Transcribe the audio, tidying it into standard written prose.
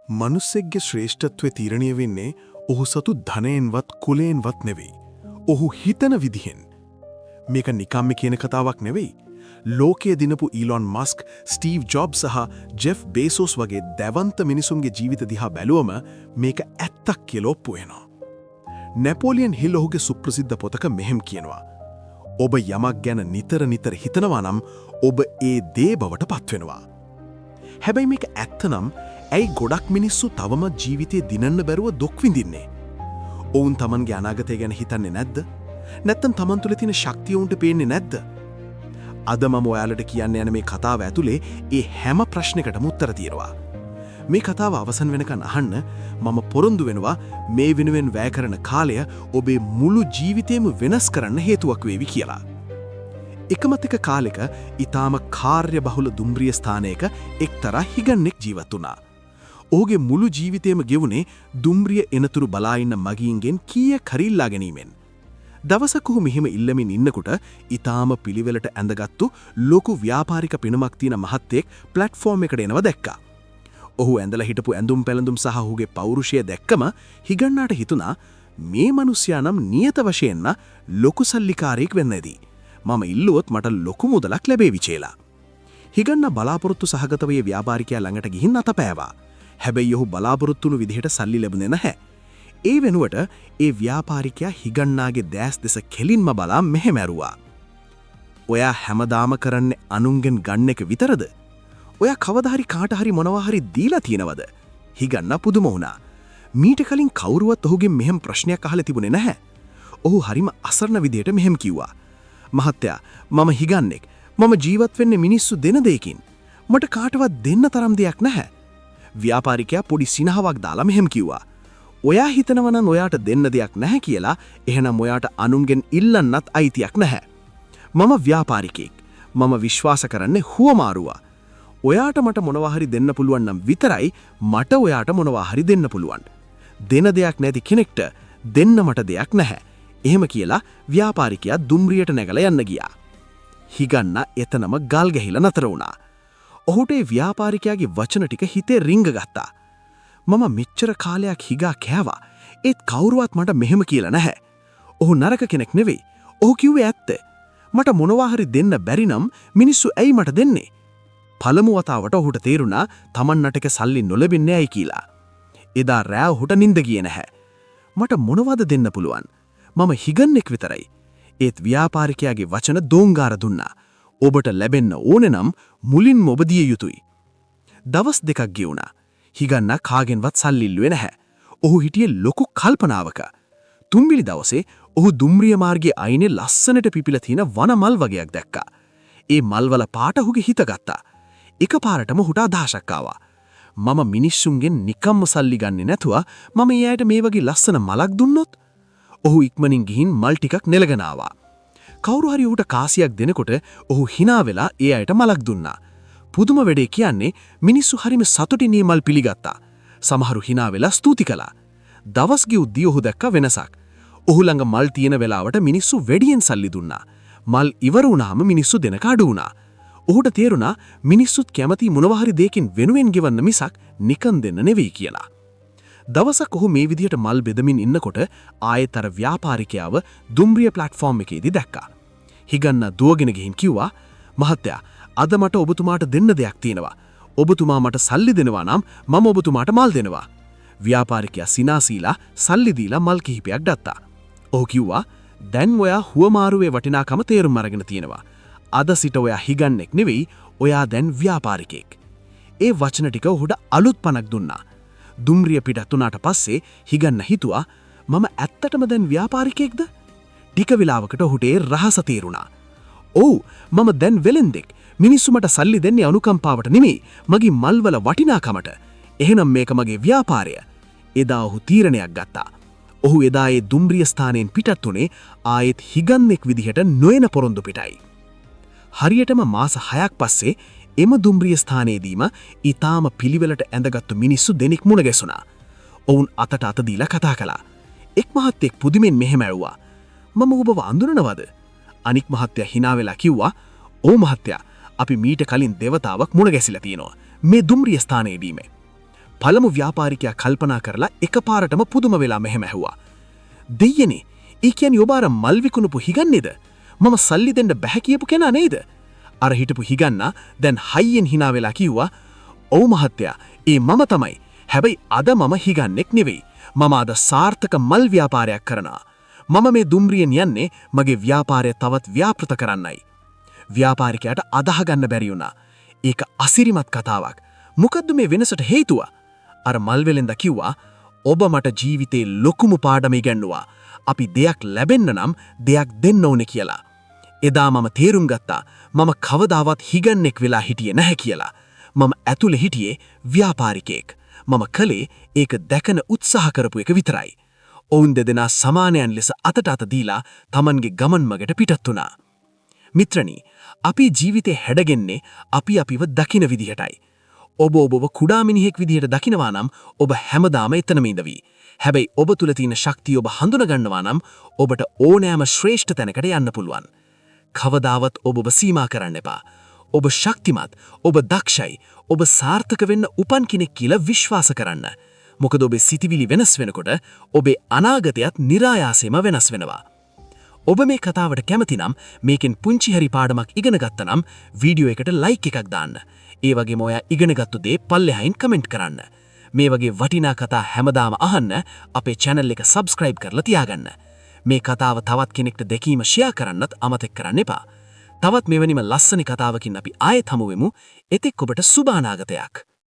මනුස්සෙක්ගේ ශ්‍රේෂ්ඨත්වය තීරණය වෙන්නේ ඔහු සතු ධනයෙන්වත් කුලයෙන්වත් නෙවෙයි. ඔහු හිතන විදිහෙන්. මේක නිකම්ම කියන කතාවක් නෙවෙයි. ලෝකයේ දිනපු ඊලොන් මස්ක්, ස්ටීව් ජොබ් සහ ජෙෆ් බේසෝස් වගේ දැවන්ත මිනිසුන්ගේ ජීවිත දිහා බැලුවම මේක ඇත්තක් කියලා ඔප්පු වෙනවා. නැපෝලියන් හිල් ඔහුගේ සුප්‍රසිද්ධ පොතක මෙහෙම කියනවා. ඔබ යමක් ගැන නිතර හිතනවා නම් ඔබ ඒ දේ බවට පත්වෙනවා. හැබැයි මේක ඇත්තනම් ඇයි ගොඩක් මිනිස්සු තවම ජීවිතේ දිනන්න බැරුව දුක් විඳින්නේ? ඔවුන් තමන්ගේ අනාගතය ගැන හිතන්නේ නැද්ද? නැත්තම් තමන් තුළ තියෙන ශක්තිය උන්ට පේන්නේ නැද්ද? අද මම ඔයාලට කියන්න යන මේ කතාව ඇතුලේ ඒ හැම ප්‍රශ්නයකටම උත්තර තියෙනවා. මේ කතාව අවසන් වෙනකන් අහන්න මම පොරොන්දු වෙනවා මේ වෙනුවෙන් වැය කරන කාලය ඔබේ මුළු ජීවිතේම වෙනස් කරන්න හේතුවක් වේවි කියලා. එකමතික කාලෙක ඊටාම කාර්යබහුල දුම්රිය ස්ථානයක එක්තරා හිගන්නෙක් ජීවත් වුණා. ඔහුගේ මුළු ජීවිතේම ගෙවුනේ දුම්රිය එනතුරු බලා ඉන්න මගීන්ගෙන් කීයක් හරි ඉල්ලා ගැනීමෙන්. දවසක ඔහු මෙහෙම ඉල්ලමින් ඉන්නකොට ඊටාම පිළිවෙලට ඇඳගත්තු ලොකු ව්‍යාපාරික පිනමක් තියෙන මහත්තයෙක් ප්ලැට්ෆෝම් එකට එනවා දැක්කා. ඔහු ඇඳලා හිටපු ඇඳුම් පැළඳුම් සහ ඔහුගේ පෞරුෂය දැක්කම හිගන්නාට හිතුණා මේ මිනිසයා නම් නියත වශයෙන්ම ලොකු සල්ලිකාරයෙක් වෙන්න ඇති. මම ඉල්ලුවොත් මට ලොකු මුදලක් ලැබේවි කියලා. හිගන්නා බලාපොරොත්තු සහගතව ඒ ව්‍යාපාරිකයා ළඟට ගිහින් අතපෑවා. හැබැයි ඔහු බලාපොරොත්තු වුණු විදිහට සල්ලි ලැබුණේ නැහැ. ඒ වෙනුවට ඒ ව්‍යාපාරිකයා හිගන්නාගේ දැස් දෙස කෙලින්ම බලා මෙහෙම ඇරුවා. ඔයා හැමදාම කරන්නේ අනුන්ගෙන් ගන්න එක විතරද? ඔයා කවදා හරි කාට හරි මොනවා හරි දීලා තියෙනවද? හිගන්නා පුදුම වුණා. මීට කලින් කවුරුවත් ඔහුගෙන් මෙහෙම ප්‍රශ්නයක් අහලා තිබුණේ නැහැ. ඔහු හරිම අසරණ විදිහට මෙහෙම කිව්වා. මහත්තයා, මම හිගන්නෙක්. මම ජීවත් වෙන්නේ මිනිස්සු දෙන දෙයකින්. මට කාටවත් දෙන්න තරම් දෙයක් නැහැ. ව්‍යාපාරිකයා පොඩි සිනහවක් දාලා මෙහෙම කිව්වා. ඔයා හිතනවා නම් ඔයාට දෙන්න දෙයක් නැහැ කියලා, එහෙනම් ඔයාට අනුන්ගෙන් ඉල්ලන්නත් අයිතියක් නැහැ. මම ව්‍යාපාරිකයෙක්. මම විශ්වාස කරන්නේ හුවමාරුවා. ඔයාට මට මොනවා හරි දෙන්න පුළුවන් නම් විතරයි මට ඔයාට මොනවා හරි දෙන්න පුළුවන්. දෙන දෙයක් නැති කෙනෙක්ට දෙන්න මට දෙයක් නැහැ. එහෙම කියලා ව්‍යාපාරිකයා දුම්රියට නැගලා යන්න ගියා. හිගන්නා එතනම ගල් ගැහිලා නතර වුණා. ඔහුට ඒ ව්‍යාපාරිකයාගේ වචන ටික හිතේ රිංග ගත්තා. මම මෙච්චර කාලයක් හිගා කෑවා. ඒත් කවුරුවත් මට මෙහෙම කියලා නැහැ. ඔහු නරක කෙනෙක් නෙවෙයි. ඔහු කිව්වේ ඇත්ත. මට මොනවා හරි දෙන්න බැරි නම් මිනිස්සු ඇයි මට දෙන්නේ? පළමු වතාවට ඔහුට තේරුණා Taman නටක සල්ලි නොලැබෙන්නේ ඇයි කියලා. එදා රෑ ඔහුට නිින්ද ගියේ නැහැ. මට මොනවද දෙන්න පුළුවන්? මම හිගන්නෙක් විතරයි. ඒත් ව්‍යාපාරිකයාගේ වචන දෝංගාර දුන්නා. ඔබට ලැබෙන්න ඕනේ නම් මුලින්ම ඔබ දිය යුතුයි. දවස් දෙකක් ගියුණා. හිගන්නා කාගෙන්වත් සල්ලි ඉල්ලුවේ නැහැ. ඔහු හිටියේ ලොකු කල්පනාවක. තුන්වෙනි දවසේ ඔහු දුම්රිය මාර්ගයේ අයිනේ ලස්සනට පිපිලා තියෙන වන මල් වගයක් දැක්කා. ඒ මල්වල පාට ඔහුගේ හිත ගත්තා. එකපාරටම ඔහුට අදහසක් ආවා. මම මිනිස්සුන්ගෙන් නිකම්ම සල්ලි ගන්නේ නැතුව මම එයාට මේ වගේ ලස්සන මලක් දුන්නොත්? ඔහු ඉක්මනින් ගිහින් මල් ටිකක් නෙලගෙන ආවා. කවුරු හරි ඔහුට කාසියක් දෙනකොට ඔහු hina වෙලා ඒ අයට මලක් දුන්නා. පුදුම වෙඩේ කියන්නේ මිනිස්සු හරිම සතුටින් මේ මල් පිළිගත්තා. සමහරු hina වෙලා ස්තුති කළා. දවස් ගෙවුද්දී ඔහු දැක්ක වෙනසක්. ඔහු ළඟ මල් තියෙන වෙලාවට මිනිස්සු වෙඩියෙන් සල්ලි දුන්නා. මල් ඉවර වුණාම මිනිස්සු දෙන කාඩු වුණා. ඔහුට තේරුණා මිනිස්සුත් කැමති මොනවා හරි දෙයකින් වෙනුවෙන් ගෙවන්න මිසක් නිකන් දෙන්න නෙවෙයි කියලා. දවසක් ඔහු මේ විදිහට මල් බෙදමින් ඉන්නකොට ආයෙත් අර ව්‍යාපාරිකයාව දුම්රිය ප්ලැට්ෆෝම් එකේදී දැක්කා. හිගන්නා දුවගෙන ගිහින් කිව්වා, මහත්තයා, අද මට ඔබතුමාට දෙන්න දෙයක් තියෙනවා. ඔබතුමා මට සල්ලි දෙනවා නම් මම ඔබතුමාට මල් දෙනවා. ව්‍යාපාරිකයා සිනාසීලා සල්ලි දීලා මල් කිහිපයක් ගත්තා. ඔහු කිව්වා, දැන් ඔයා හුවමාරුවේ වටිනාකම තේරුම් අරගෙන තියෙනවා. අද සිට ඔයා හිගන්නෙක් නෙවෙයි, ඔයා දැන් ව්‍යාපාරිකයෙක්. ඒ වචන ටික ඔහුට අලුත් පණක් දුන්නා. දුම්රිය පිටත් වුණාට පස්සේ හිගන්න හිතුවා, මම ඇත්තටම දැන් ව්‍යාපාරිකයෙක්ද? ටික වෙලාවකට ඔහුට ඒ රහස තේරුණා. ඔව්, මම දැන් වෙලෙන්දෙක්. මිනිස්සු මට සල්ලි දෙන්නේ අනුකම්පාවට නෙමෙයි, මගේ මල්වල වටිනාකමට. එහෙනම් මේක මගේ ව්‍යාපාරය. එදා ඔහු තීරණයක් ගත්තා. ඔහු එදා ඒ දුම්රිය ස්ථානයෙන් පිටත් වුණේ ආයෙත් හිගන්නෙක් විදිහට නොයන පොරොන්දු පිටයි. හරියටම මාස 6ක් පස්සේ එම දුම්රිය ස්ථානයේදීම ඊටාම පිළිවෙලට ඇඳගත්තු මිනිස්සු දෙනෙක් මුණ ගැසුණා. ඔවුන් අතට අත දීලා කතා කළා. එක් මහත්තයෙක් පුදුමෙන් මෙහෙම ඇහුවා, මම ඔබව අඳුරනවද? අනික් මහත්තයා hina වෙලා කිව්වා, "ඔව් මහත්තයා, අපි මීට කලින් දෙවතාවක් මුණ ගැසිලා තියෙනවා. මේ දුම්රිය ස්ථානයේදීම." පළමු ව්‍යාපාරිකයා කල්පනා කරලා එකපාරටම පුදුම වෙලා මෙහෙම ඇහුවා. දෙයියනේ, ඒ කියන්නේ ඔබ අර මල් විකුණපු හිගන්නේද? මම සල්ලි දෙන්න බැහැ කියපු කෙනා නේද? අර හිටපු හිගන්නා දැන් හයියෙන් hina වෙලා කිව්වා, "ඔව් මහත්තයා, ඒ මම තමයි. හැබැයි අද මම හිගන්නෙක් නෙවෙයි. මම අද සාර්ථක මල් ව්‍යාපාරයක් කරනවා. මම මේ දුම්රියෙන් යන්නේ මගේ ව්‍යාපාරය තවත් ව්‍යාපෘත කරන්නයි." ව්‍යාපාරිකයාට අදාහ ගන්න බැරි වුණා. ඒක අසිරිමත් කතාවක්. මොකද්ද මේ වෙනසට හේතුව? අර මල්වෙලෙන්ද කිව්වා, "ඔබ මට ජීවිතේ ලොකුම පාඩම ඉගෙනුවා. අපි දෙයක් ලැබෙන්න නම් දෙයක් දෙන්න ඕනේ කියලා." එදා මම තේරුම් ගත්තා මම කවදාවත් හිගන්නෙක් වෙලා හිටියේ නැහැ කියලා. මම ඇතුලේ හිටියේ ව්‍යාපාරිකයෙක්. මම කලේ ඒක දැකන උත්සාහ කරපු එක විතරයි. ඔවුන් දෙදෙනා සමානයන් ලෙස අතට අත දීලා Tamanගේ ගමන් මගට පිටත් වුණා. මිත්‍රනි, අපේ ජීවිතේ හැඩගෙන්නේ අපි අපිව දකින විදිහටයි. ඔබව කුඩා මිනිහෙක් විදිහට දකිනවා නම් ඔබ හැමදාම එතනම ඉඳවි. හැබැයි ඔබ තුල තියෙන ශක්තිය ඔබ හඳුනා ගන්නවා නම් ඔබට ඕනෑම ශ්‍රේෂ්ඨ තැනකට යන්න පුළුවන්. කවදාවත් ඔබව සීමා කරන්න එපා. ඔබ ශක්තිමත්, ඔබ දක්ෂයි, ඔබ සාර්ථක වෙන්න උපන් කෙනෙක් කියලා විශ්වාස කරන්න. මොකද ඔබේ සිතිවිලි වෙනස් වෙනකොට ඔබේ අනාගතයත් નિરાයාසයෙන්ම වෙනස් වෙනවා. ඔබ මේ කතාවට කැමති නම් මේකෙන් පුංචි හරි පාඩමක් ඉගෙන ගත්තා නම් වීඩියෝ එකට ලයික් එකක් දාන්න. ඒ වගේම ඔයා ඉගෙනගත්තු දේ පල්ලෙහායින් කමෙන්ට් කරන්න. මේ වගේ වටිනා කතා හැමදාම අහන්න අපේ channel එක subscribe කරලා තියාගන්න. මේ කතාව තවත් කෙනෙක්ට දැකීම share කරන්නත් අමතක කරන්න එපා. තවත් මෙවැනිම ලස්සන කතාවකින් අපි ආයෙත් හමු වෙමු. එතෙක් ඔබට සුබ අනාගතයක්.